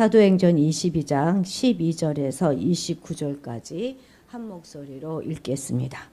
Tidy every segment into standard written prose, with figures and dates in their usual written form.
사도행전 22장 12절에서 29절까지 한 목소리로 읽겠습니다.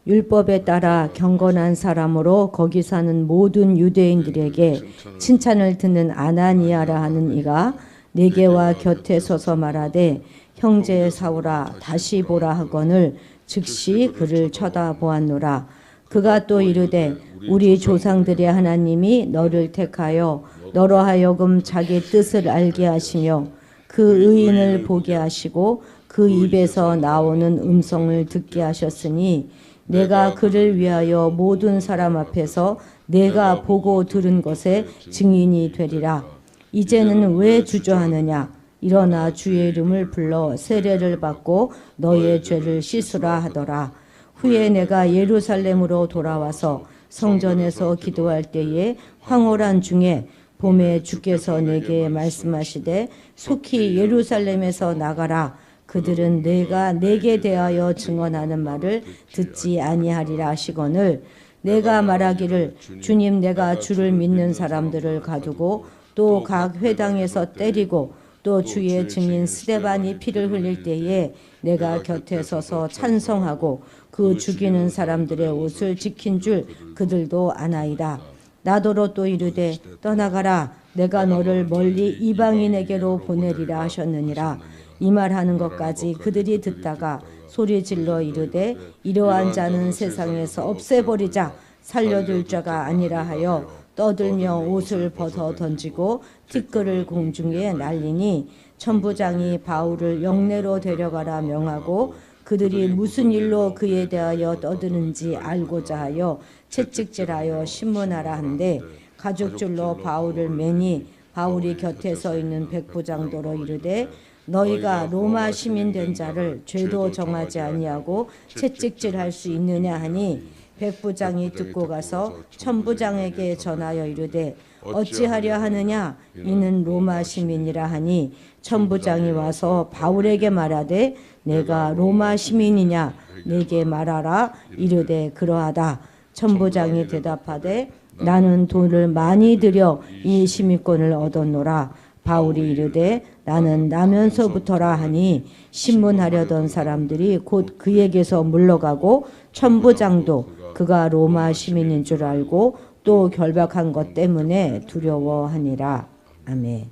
율법에 따라 경건한 사람으로 거기 사는 모든 유대인들에게 칭찬을 듣는 아나니아라 하는 이가 내게와 곁에 서서 말하되 형제 사울아 다시 보라 하거늘 즉시 그를 쳐다보았노라. 그가 또 이르되 우리 조상들의 하나님이 너를 택하여 너로 하여금 자기 뜻을 알게 하시며 그 의인을 보게 하시고 그 입에서 나오는 음성을 듣게 하셨으니 내가 그를 위하여 모든 사람 앞에서 내가 보고 들은 것에 증인이 되리라. 이제는 왜 주저하느냐? 일어나 주의 이름을 불러 세례를 받고 너의 죄를 씻으라 하더라. 후에 내가 예루살렘으로 돌아와서 성전에서 기도할 때에 황홀한 중에 봄에 주께서 내게 말씀하시되 속히 예루살렘에서 나가라. 그들은 내가 내게 대하여 증언하는 말을 듣지 아니하리라 하시거늘 내가 말하기를 주님 내가 주를 믿는 사람들을 가두고 또 각 회당에서 때리고 또 주의 증인 스데반이 피를 흘릴 때에 내가 곁에 서서 찬송하고 그 죽이는 사람들의 옷을 지킨 줄 그들도 아나이다. 나더러 또 이르되 떠나가라. 내가 너를 멀리 이방인에게로 보내리라 하셨느니라. 이 말하는 것까지 그들이 듣다가 소리질러 이르되 이러한 자는 세상에서 없애버리자. 살려둘 자가 아니라 하여 떠들며 옷을 벗어 던지고 티끌을 공중에 날리니 천부장이 바울을 영내로 데려가라 명하고 그들이 무슨 일로 그에 대하여 떠드는지 알고자 하여 채찍질하여 신문하라 한데 가죽줄로 바울을 매니 바울이 곁에 서 있는 백부장도로 이르되 너희가 로마 시민 된 자를 죄도 정하지 아니하고 채찍질할 수 있느냐 하니 백부장이 듣고 가서 천부장에게 전하여 이르되 어찌하려 하느냐 이는 로마 시민이라 하니 천부장이 와서 바울에게 말하되 내가 로마 시민이냐 내게 말하라. 이르되 그러하다. 천부장이 대답하되 나는 돈을 많이 들여 이 시민권을 얻었노라. 바울이 이르되 나는 나면서부터라 하니 신문하려던 사람들이 곧 그에게서 물러가고 천부장도 그가 로마 시민인 줄 알고 또 결박한 것 때문에 두려워하니라. 아멘.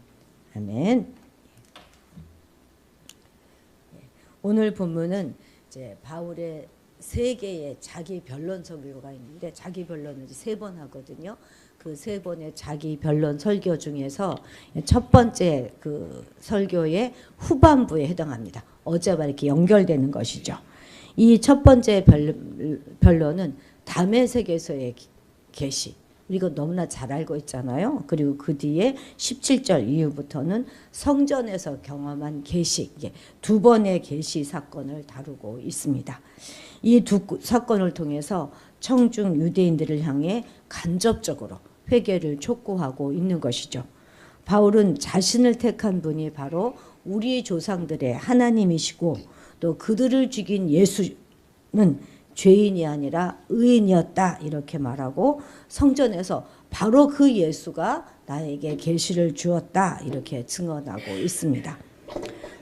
아멘. 오늘 본문은 이제 바울의 세 개의 자기 변론 설교가 있는데 자기 변론을 3번 하거든요. 그 3번의 자기 변론 설교 중에서 첫 번째 그 설교의 후반부에 해당합니다. 어제와 이렇게 연결되는 것이죠. 이 첫 번째 변론은 담의 세계에서의 계시. 우리가 너무나 잘 알고 있잖아요. 그리고 그 뒤에 17절 이후부터는 성전에서 경험한 계시, 2번의 계시 사건을 다루고 있습니다. 이 두 사건을 통해서 청중 유대인들을 향해 간접적으로 회개를 촉구하고 있는 것이죠. 바울은 자신을 택한 분이 바로 우리 조상들의 하나님이시고 또 그들을 죽인 예수는 죄인이 아니라 의인이었다 이렇게 말하고 성전에서 바로 그 예수가 나에게 계시를 주었다 이렇게 증언하고 있습니다.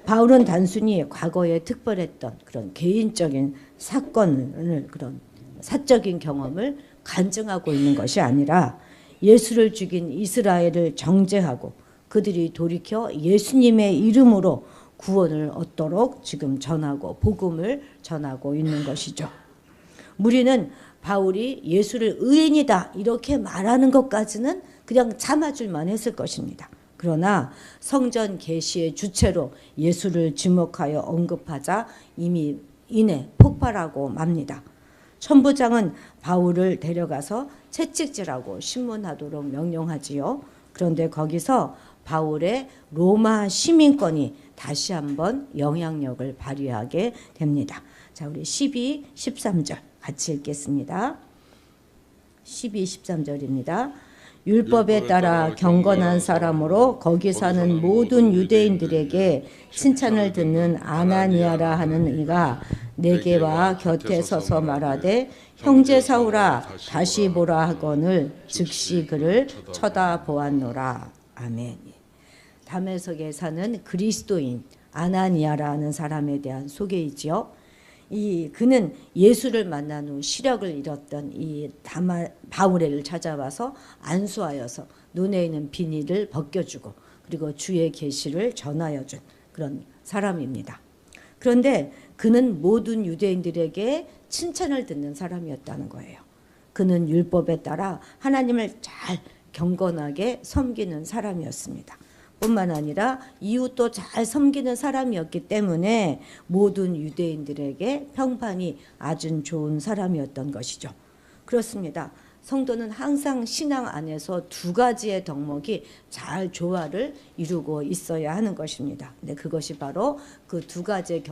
바울은 단순히 과거에 특별했던 그런 개인적인 사건을 그런 사적인 경험을 간증하고 있는 것이 아니라 예수를 죽인 이스라엘을 정죄하고 그들이 돌이켜 예수님의 이름으로 구원을 얻도록 지금 전하고 복음을 전하고 있는 것이죠. 우리는 바울이 예수를 의인이다 이렇게 말하는 것까지는 그냥 참아줄만 했을 것입니다. 그러나 성전 계시의 주체로 예수를 지목하여 언급하자 이미 이내 폭발하고 맙니다. 천부장은 바울을 데려가서 채찍질하고 신문하도록 명령하지요. 그런데 거기서 바울의 로마 시민권이 다시 한번 영향력을 발휘하게 됩니다. 자, 우리 12, 13절 같이 읽겠습니다. 12, 13절입니다. 율법에 따라 경건한 사람으로 거기 사는 모든 유대인들에게 칭찬을 듣는 아나니아라 하는 이가 내게와 곁에 서서 말하되 형제 사울아 다시 보라 하거늘 즉시 그를 쳐다보았노라. 아멘. 다메섹에 사는 그리스도인 아나니아라는 사람에 대한 소개이지요. 그는 예수를 만난 후 시력을 잃었던 바울을 찾아와서 안수하여서 눈에 있는 비닐을 벗겨주고 그리고 주의 계시를 전하여준 그런 사람입니다. 그런데 그는 모든 유대인들에게 칭찬을 듣는 사람이었다는 거예요. 그는 율법에 따라 하나님을 잘 경건하게 섬기는 사람이었습니다. 뿐만 아니라 이웃도 잘 섬기는 사람이었기 때문에 모든 유대인들에게 평판이 아주 좋은 사람이었던 것이죠. 그렇습니다. 성도는 항상 신앙 안에서 두 가지의 덕목이 잘 조화를 이루고 있어야 하는 것입니다. 근데 그것이 바로 그 두 가지의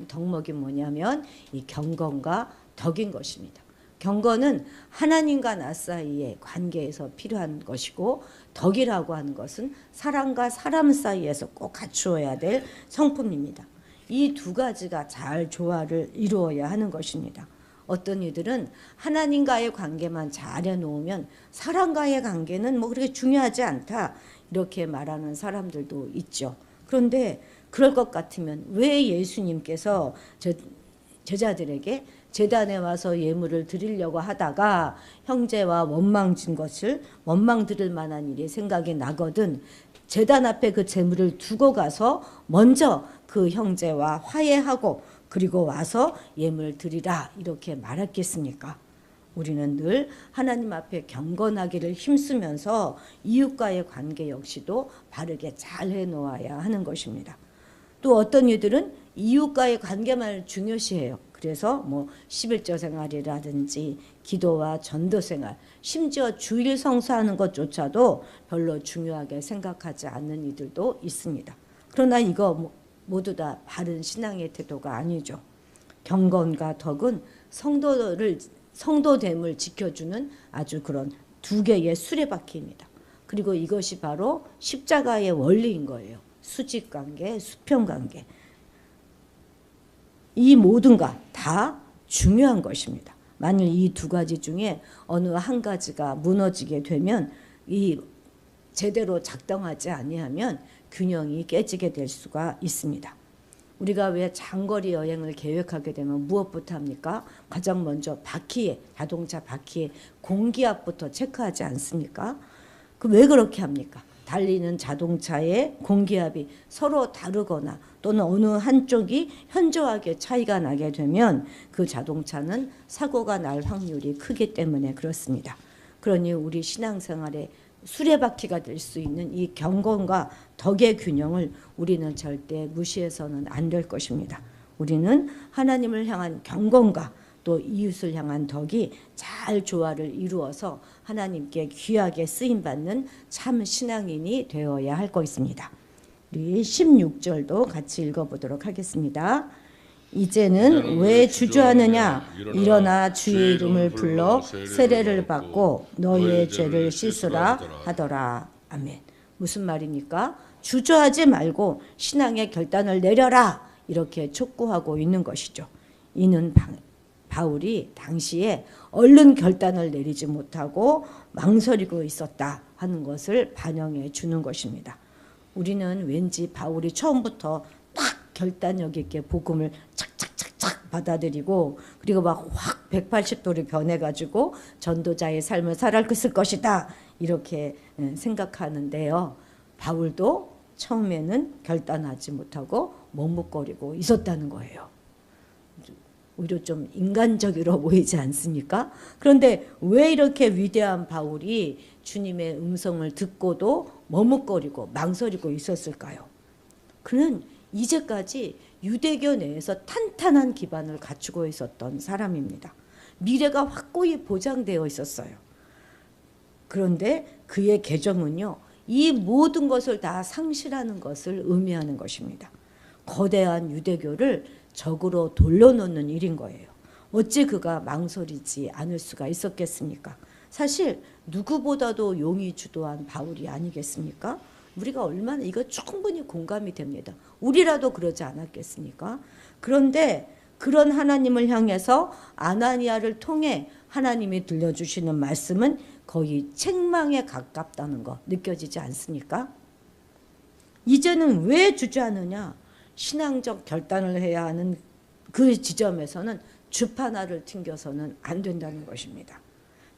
덕목이 뭐냐면 이 경건과 덕인 것입니다. 경건은 하나님과 나 사이의 관계에서 필요한 것이고 덕이라고 하는 것은 사람과 사람 사이에서 꼭 갖추어야 될 성품입니다. 이 두 가지가 잘 조화를 이루어야 하는 것입니다. 어떤 이들은 하나님과의 관계만 잘 해놓으면 사람과의 관계는 뭐 그렇게 중요하지 않다 이렇게 말하는 사람들도 있죠. 그런데 그럴 것 같으면 왜 예수님께서 제자들에게 제단에 와서 예물을 드리려고 하다가 형제와 원망 드릴 만한 일이 생각이 나거든 제단 앞에 그 제물을 두고 가서 먼저 그 형제와 화해하고 그리고 와서 예물 드리라 이렇게 말했겠습니까? 우리는 늘 하나님 앞에 경건하기를 힘쓰면서 이웃과의 관계 역시도 바르게 잘 해놓아야 하는 것입니다. 또 어떤 이들은 이웃과의 관계만 중요시해요. 그래서 뭐 11조 생활이라든지 기도와 전도 생활, 심지어 주일 성수하는 것조차도 별로 중요하게 생각하지 않는 이들도 있습니다. 그러나 이거 모두 다 바른 신앙의 태도가 아니죠. 경건과 덕은 성도됨을 지켜주는 아주 그런 두 개의 수레바퀴입니다. 그리고 이것이 바로 십자가의 원리인 거예요. 수직관계, 수평관계. 이 모든가 다 중요한 것입니다. 만일 이 두 가지 중에 어느 한 가지가 무너지게 되면 제대로 작동하지 아니하면 균형이 깨지게 될 수가 있습니다. 우리가 왜 장거리 여행을 계획하게 되면 무엇부터 합니까? 가장 먼저 자동차 바퀴에 공기압부터 체크하지 않습니까? 왜 그렇게 합니까? 달리는 자동차의 공기압이 서로 다르거나 또는 어느 한쪽이 현저하게 차이가 나게 되면 그 자동차는 사고가 날 확률이 크기 때문에 그렇습니다. 그러니 우리 신앙생활에 수레바퀴가 될 수 있는 이 경건과 덕의 균형을 우리는 절대 무시해서는 안 될 것입니다. 우리는 하나님을 향한 경건과 또 이웃을 향한 덕이 잘 조화를 이루어서 하나님께 귀하게 쓰임받는 참 신앙인이 되어야 할 것입니다. 우리 16절도 같이 읽어보도록 하겠습니다. 이제는 왜 주저하느냐? 일어나 주의 이름을 불러 세례를 받고 너희의 죄를 씻으라 하더라. 아멘. 무슨 말입니까? 주저하지 말고 신앙의 결단을 내려라 이렇게 촉구하고 있는 것이죠. 이는 바울이 당시에 얼른 결단을 내리지 못하고 망설이고 있었다 하는 것을 반영해 주는 것입니다. 우리는 왠지 바울이 처음부터 딱 결단력 있게 복음을 착착착착 받아들이고 그리고 막 확 180도로 변해가지고 전도자의 삶을 살아갔을 것이다 이렇게 생각하는데요. 바울도 처음에는 결단하지 못하고 머뭇거리고 있었다는 거예요. 오히려 좀 인간적으로 보이지 않습니까? 그런데 왜 이렇게 위대한 바울이 주님의 음성을 듣고도 머뭇거리고 망설이고 있었을까요? 그는 이제까지 유대교 내에서 탄탄한 기반을 갖추고 있었던 사람입니다. 미래가 확고히 보장되어 있었어요. 그런데 그의 계정은요, 이 모든 것을 다 상실하는 것을 의미하는 것입니다. 거대한 유대교를 적으로 돌려놓는 일인 거예요. 어찌 그가 망설이지 않을 수가 있었겠습니까? 사실 누구보다도 용이 주도한 바울이 아니겠습니까? 우리가 얼마나 이거 충분히 공감이 됩니다. 우리라도 그러지 않았겠습니까? 그런데 그런 하나님을 향해서 아나니아를 통해 하나님이 들려주시는 말씀은 거의 책망에 가깝다는 거 느껴지지 않습니까? 이제는 왜 주저하느냐? 신앙적 결단을 해야 하는 그 지점에서는 주파나를 튕겨서는 안 된다는 것입니다.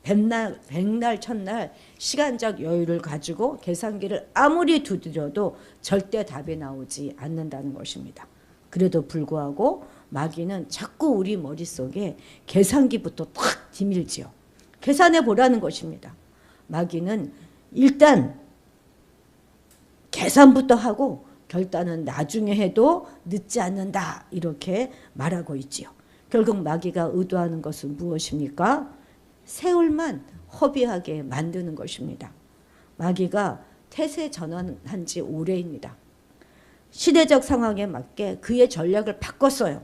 백날 첫날 시간적 여유를 가지고 계산기를 아무리 두드려도 절대 답이 나오지 않는다는 것입니다. 그래도 불구하고 마귀는 자꾸 우리 머릿속에 계산기부터 탁 디밀지요. 계산해 보라는 것입니다. 마귀는 일단 계산부터 하고 결단은 나중에 해도 늦지 않는다, 이렇게 말하고 있지요. 결국 마귀가 의도하는 것은 무엇입니까? 세월만 허비하게 만드는 것입니다. 마귀가 태세 전환한 지 오래입니다. 시대적 상황에 맞게 그의 전략을 바꿨어요.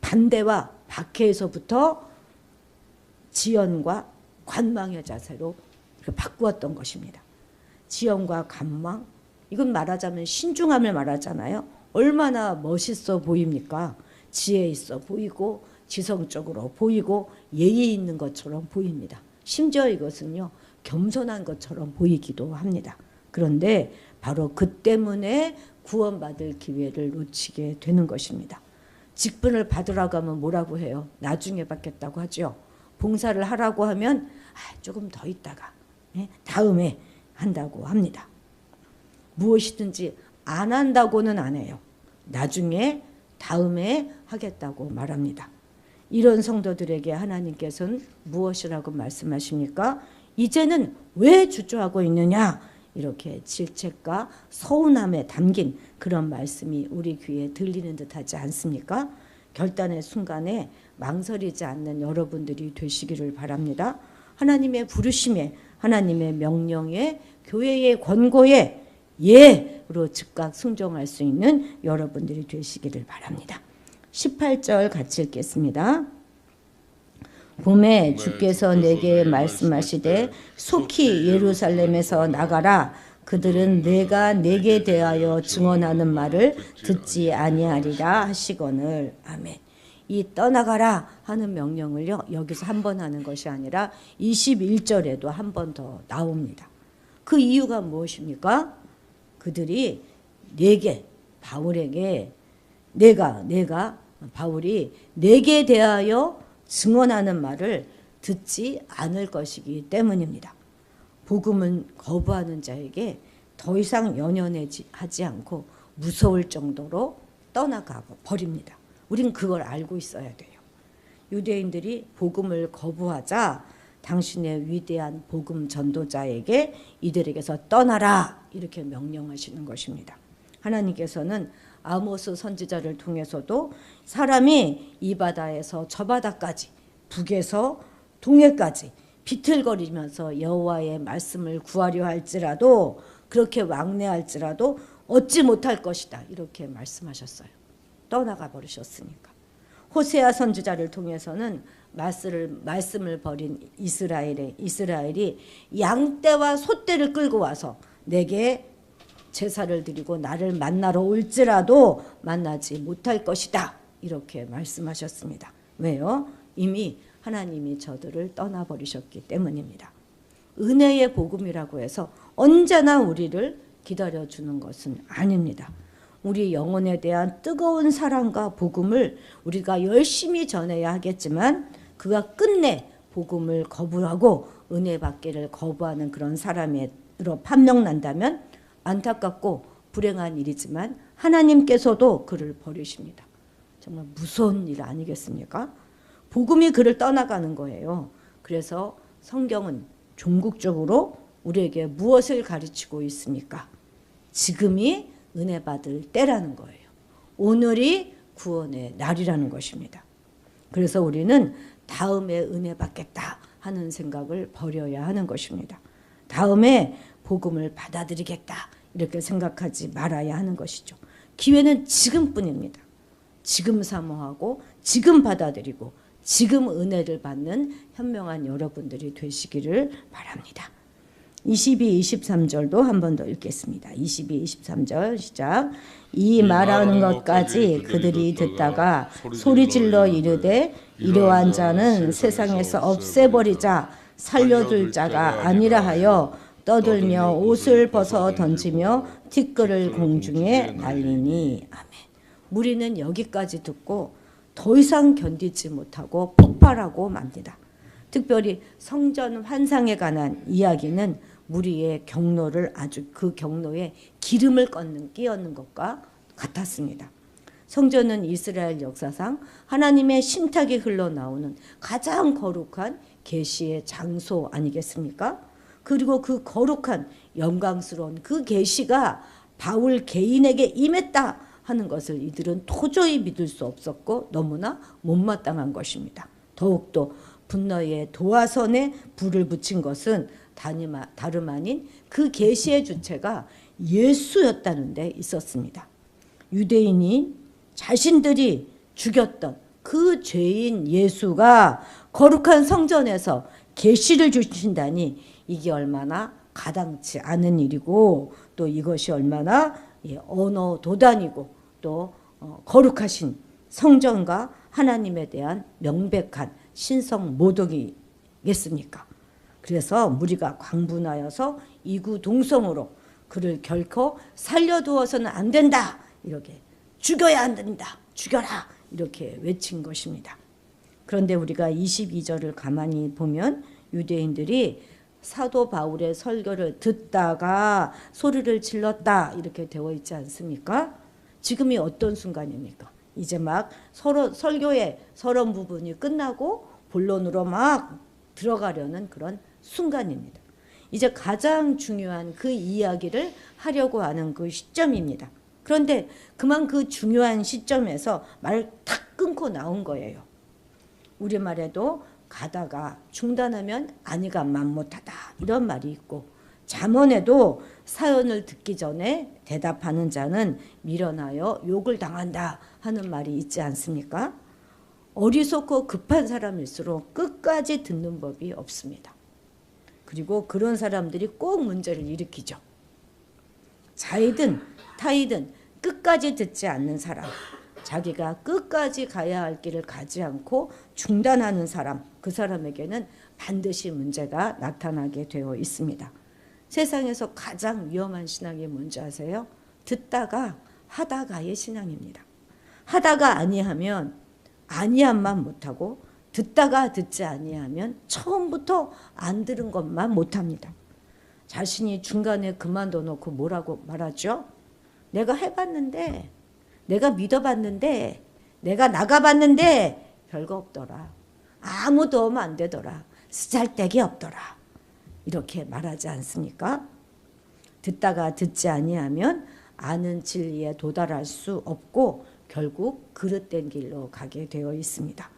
반대와 박해에서부터 지연과 관망의 자세로 바꾸었던 것입니다. 지연과 관망, 이건 말하자면 신중함을 말하잖아요. 얼마나 멋있어 보입니까? 지혜 있어 보이고 지성적으로 보이고 예의 있는 것처럼 보입니다. 심지어 이것은요, 겸손한 것처럼 보이기도 합니다. 그런데 바로 그 때문에 구원받을 기회를 놓치게 되는 것입니다. 직분을 받으라고 하면 뭐라고 해요? 나중에 받겠다고 하죠. 봉사를 하라고 하면 조금 더 있다가 다음에 한다고 합니다. 무엇이든지 안 한다고는 안 해요. 나중에 다음에 하겠다고 말합니다. 이런 성도들에게 하나님께서는 무엇이라고 말씀하십니까? 이제는 왜 주저하고 있느냐? 이렇게 질책과 서운함에 담긴 그런 말씀이 우리 귀에 들리는 듯하지 않습니까? 결단의 순간에 망설이지 않는 여러분들이 되시기를 바랍니다. 하나님의 부르심에, 하나님의 명령에, 교회의 권고에 예로 즉각 순종할 수 있는 여러분들이 되시기를 바랍니다. 18절 같이 읽겠습니다. 봄에 주께서 내게 말씀하시되 속히 예루살렘에서 나가라. 그들은 내가 내게 대하여 증언하는 말을 듣지 아니하리라 하시거늘. 아멘. 이 떠나가라 하는 명령을요, 여기서 한 번 하는 것이 아니라 21절에도 한 번 더 나옵니다. 그 이유가 무엇입니까? 그들이 내게, 바울에게 바울이 내게 대하여 증언하는 말을 듣지 않을 것이기 때문입니다. 복음은 거부하는 자에게 더 이상 연연하지 않고 무서울 정도로 떠나가 버립니다. 우린 그걸 알고 있어야 돼요. 유대인들이 복음을 거부하자 당신의 위대한 복음 전도자에게 이들에게서 떠나라, 이렇게 명령하시는 것입니다. 하나님께서는 아모스 선지자를 통해서도 사람이 이 바다에서 저 바다까지, 북에서 동해까지 비틀거리면서 여호와의 말씀을 구하려 할지라도, 그렇게 왕래할지라도 얻지 못할 것이다, 이렇게 말씀하셨어요. 떠나가 버리셨으니까. 호세아 선지자를 통해서는 말씀을 버린 이스라엘이 양떼와 소떼를 끌고 와서 내게 제사를 드리고 나를 만나러 올지라도 만나지 못할 것이다, 이렇게 말씀하셨습니다. 왜요? 이미 하나님이 저들을 떠나버리셨기 때문입니다. 은혜의 복음이라고 해서 언제나 우리를 기다려주는 것은 아닙니다. 우리 영혼에 대한 뜨거운 사랑과 복음을 우리가 열심히 전해야 하겠지만, 그가 끝내 복음을 거부하고 은혜 받기를 거부하는 그런 사람으로 판명난다면 안타깝고 불행한 일이지만 하나님께서도 그를 버리십니다. 정말 무서운 일 아니겠습니까? 복음이 그를 떠나가는 거예요. 그래서 성경은 종국적으로 우리에게 무엇을 가르치고 있습니까? 지금이 은혜 받을 때라는 거예요. 오늘이 구원의 날이라는 것입니다. 그래서 우리는 다음에 은혜 받겠다 하는 생각을 버려야 하는 것입니다. 다음에 복음을 받아들이겠다 이렇게 생각하지 말아야 하는 것이죠. 기회는 지금뿐입니다. 지금 사모하고 지금 받아들이고 지금 은혜를 받는 현명한 여러분들이 되시기를 바랍니다. 22, 23절도 한 번 더 읽겠습니다. 22, 23절 시작. 이 말하는 것까지 그들이 듣다가 소리질러 이르되 이러한 자는 세상에서 없애버리자, 살려둘 자가 아니라 하여 떠들며 옷을 벗어 던지며 티끌을 공중에 날리니. 아멘. 무리는 여기까지 듣고 더 이상 견디지 못하고 폭발하고 맙니다. 특별히 성전 환상에 관한 이야기는 무리의 경로를 아주 그 경로에 기름을 끼얹는 것과 같았습니다. 성전은 이스라엘 역사상 하나님의 신탁이 흘러나오는 가장 거룩한 계시의 장소 아니겠습니까? 그리고 그 거룩한 영광스러운 그 계시가 바울 개인에게 임했다 하는 것을 이들은 도저히 믿을 수 없었고 너무나 못마땅한 것입니다. 더욱더 분노의 도화선에 불을 붙인 것은 다름 아닌 그 계시의 주체가 예수였다는 데 있었습니다. 유대인이 자신들이 죽였던 그 죄인 예수가 거룩한 성전에서 계시를 주신다니 이게 얼마나 가당치 않은 일이고 또 이것이 얼마나 언어 도단이고 또 거룩하신 성전과 하나님에 대한 명백한 신성 모독이겠습니까? 그래서 무리가 광분하여서 이구동성으로 그를 결코 살려두어서는 안 된다. 이렇게 죽여야 안 된다. 죽여라. 이렇게 외친 것입니다. 그런데 우리가 22절을 가만히 보면 유대인들이 사도 바울의 설교를 듣다가 소리를 질렀다 이렇게 되어 있지 않습니까? 지금이 어떤 순간입니까? 이제 막 서로 설교의 서론 부분이 끝나고 본론으로 막 들어가려는 그런 순간입니다. 이제 가장 중요한 그 이야기를 하려고 하는 그 시점입니다. 그런데 그만 그 중요한 시점에서 말을 탁 끊고 나온 거예요. 우리말에도 가다가 중단하면 아니가 맘못하다 이런 말이 있고 잠언에도 사연을 듣기 전에 대답하는 자는 미련하여 욕을 당한다 하는 말이 있지 않습니까? 어리석고 급한 사람일수록 끝까지 듣는 법이 없습니다. 그리고 그런 사람들이 꼭 문제를 일으키죠. 자이든 타이든 끝까지 듣지 않는 사람, 자기가 끝까지 가야 할 길을 가지 않고 중단하는 사람, 그 사람에게는 반드시 문제가 나타나게 되어 있습니다. 세상에서 가장 위험한 신앙이 뭔지 아세요? 듣다가 하다가의 신앙입니다. 하다가 아니하면 아니함만 못하고 듣다가 듣지 아니하면 처음부터 안 들은 것만 못합니다. 자신이 중간에 그만둬 놓고 뭐라고 말하죠? 내가 해봤는데, 내가 믿어봤는데, 내가 나가봤는데 별거 없더라. 아무 도움 안 되더라. 쓰잘데기 없더라. 이렇게 말하지 않습니까? 듣다가 듣지 아니하면 아는 진리에 도달할 수 없고 결국 그릇된 길로 가게 되어 있습니다.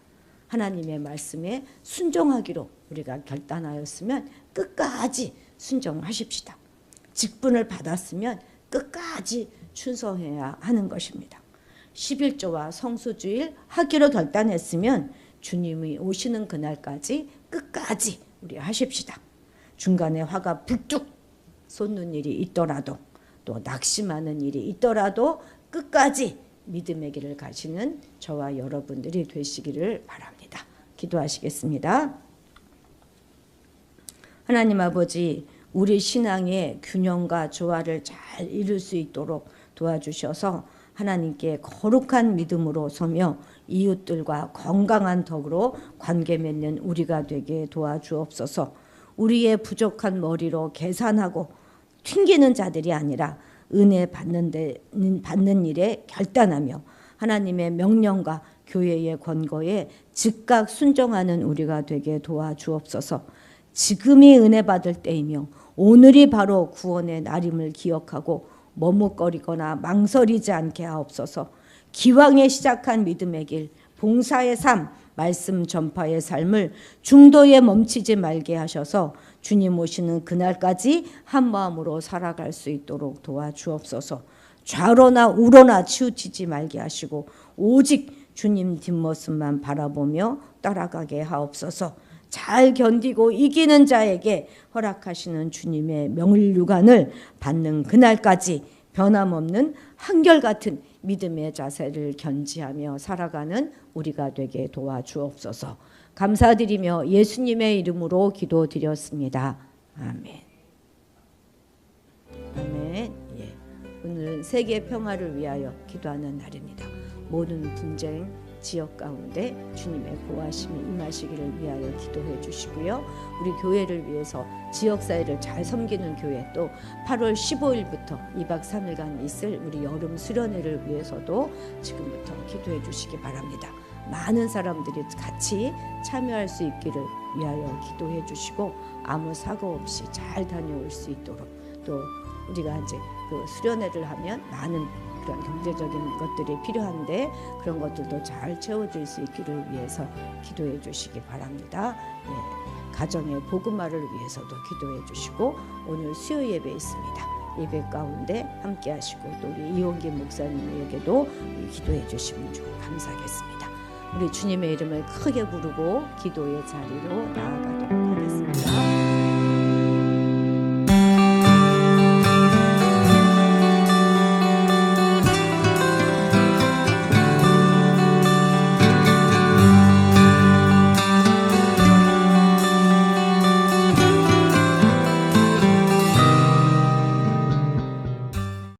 하나님의 말씀에 순종하기로 우리가 결단하였으면 끝까지 순종하십시다. 직분을 받았으면 끝까지 충성해야 하는 것입니다. 11조와 성수주일 하기로 결단했으면 주님이 오시는 그날까지 끝까지 우리 하십시다. 중간에 화가 불뚝 솟는 일이 있더라도 또 낙심하는 일이 있더라도 끝까지 믿음의 길을 가시는 저와 여러분들이 되시기를 바랍니다. 기도하시겠습니다. 하나님 아버지, 우리 신앙의 균형과 조화를 잘 이룰 수 있도록 도와주셔서 하나님께 거룩한 믿음으로 서며 이웃들과 건강한 덕으로 관계 맺는 우리가 되게 도와주옵소서. 우리의 부족한 머리로 계산하고 튕기는 자들이 아니라 은혜 받는 일에 결단하며 하나님의 명령과 교회의 권고에 즉각 순종하는 우리가 되게 도와주옵소서. 지금이 은혜 받을 때이며 오늘이 바로 구원의 날임을 기억하고 머뭇거리거나 망설이지 않게 하옵소서. 기왕에 시작한 믿음의 길, 봉사의 삶, 말씀 전파의 삶을 중도에 멈추지 말게 하셔서 주님 오시는 그날까지 한 마음으로 살아갈 수 있도록 도와주옵소서. 좌로나 우로나 치우치지 말게 하시고 오직 주님 뒷모습만 바라보며 따라가게 하옵소서. 잘 견디고 이기는 자에게 허락하시는 주님의 명일유관을 받는 그날까지 변함없는 한결같은 믿음의 자세를 견지하며 살아가는 우리가 되게 도와주옵소서. 감사드리며 예수님의 이름으로 기도드렸습니다. 아멘. 아멘. 예. 오늘은 세계 평화를 위하여 기도하는 날입니다. 모든 분쟁 지역 가운데 주님의 보호하심이 임하시기를 위하여 기도해 주시고요. 우리 교회를 위해서 지역사회를 잘 섬기는 교회, 또 8월 15일부터 2박 3일간 있을 우리 여름 수련회를 위해서도 지금부터 기도해 주시기 바랍니다. 많은 사람들이 같이 참여할 수 있기를 위하여 기도해 주시고 아무 사고 없이 잘 다녀올 수 있도록, 또 우리가 이제 그 수련회를 하면 많은 그런 경제적인 것들이 필요한데 그런 것들도 잘 채워질 수 있기를 위해서 기도해 주시기 바랍니다. 예, 가정의 복음화를 위해서도 기도해 주시고, 오늘 수요 예배 있습니다. 예배 가운데 함께 하시고 또 우리 이용기 목사님에게도 기도해 주시면 좀 감사하겠습니다. 우리 주님의 이름을 크게 부르고 기도의 자리로 나아가도록